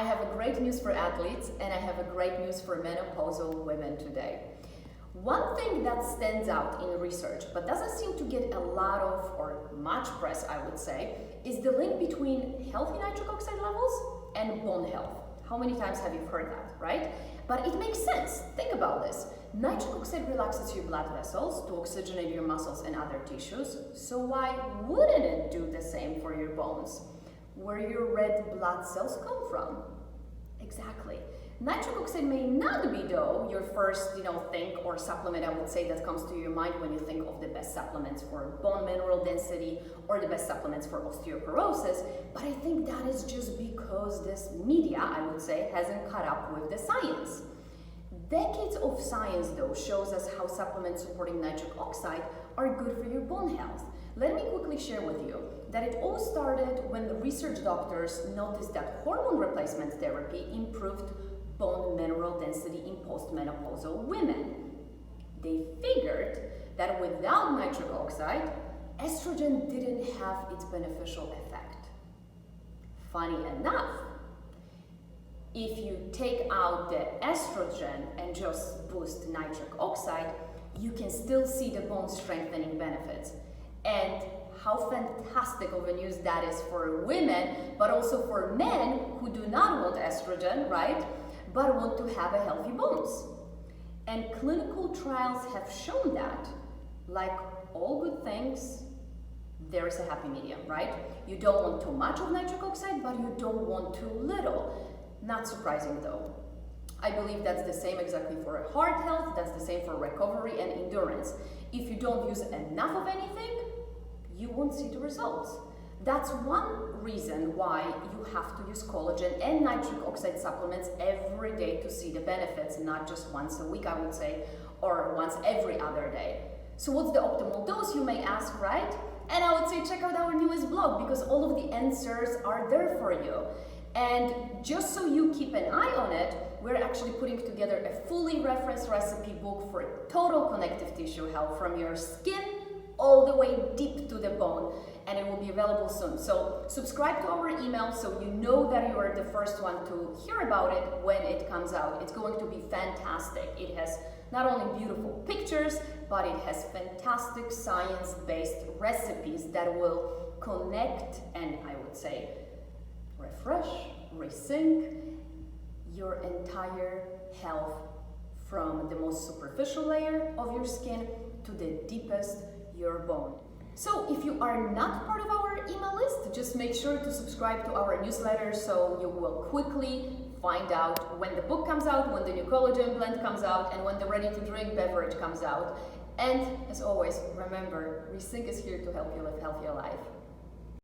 I have a great news for athletes and I have a great news for menopausal women today. One thing that stands out in research but doesn't seem to get a lot of or much press, I would say, is the link between healthy nitric oxide levels and bone health. How many times have you heard that, right? But it makes sense. Think about this. Nitric oxide relaxes your blood vessels to oxygenate your muscles and other tissues, so why wouldn't it do the same for your bones? Where your red blood cells come from? Exactly. Nitric oxide may not be, though, your first, thing or supplement, I would say, that comes to your mind when you think of the best supplements for bone mineral density or the best supplements for osteoporosis, but I think that is just because this media, I would say, hasn't caught up with the science. Decades of science, though, shows us how supplements supporting nitric oxide are good for your bone health. Let me quickly share with you that it all started when the research doctors noticed that hormone replacement therapy improved bone mineral density in post-menopausal women. They figured that without nitric oxide, estrogen didn't have its beneficial effect. Funny enough, if you take out the estrogen and just boost nitric oxide, you can still see the bone strengthening benefits. And how fantastic of a news that is for women, but also for men who do not want estrogen, right? But want to have a healthy bones. And clinical trials have shown that, like all good things, there is a happy medium, right? You don't want too much of nitric oxide, but you don't want too little. Not surprising though. I believe that's the same exactly for heart health, that's the same for recovery and endurance. If you don't use enough of anything, you won't see the results. That's one reason why you have to use collagen and nitric oxide supplements every day to see the benefits, not just once a week, I would say, or once every other day. So what's the optimal dose, you may ask, right? And I would say check out our newest blog because all of the answers are there for you. And just so you keep an eye on it, we're actually putting together a fully referenced recipe book for total connective tissue health from your skin all the way deep to the bone, and it will be available soon. So subscribe to our email so you know that you are the first one to hear about it when it comes out. It's going to be fantastic. It has not only beautiful pictures, but it has fantastic science-based recipes that will connect and, I would say, refresh, resync your entire health from the most superficial layer of your skin to the deepest, your bone. So if you are not part of our email list, just make sure to subscribe to our newsletter so you will quickly find out when the book comes out, when the new collagen blend comes out, and when the ready-to-drink beverage comes out. And as always, remember, Resync is here to help you live a healthier life.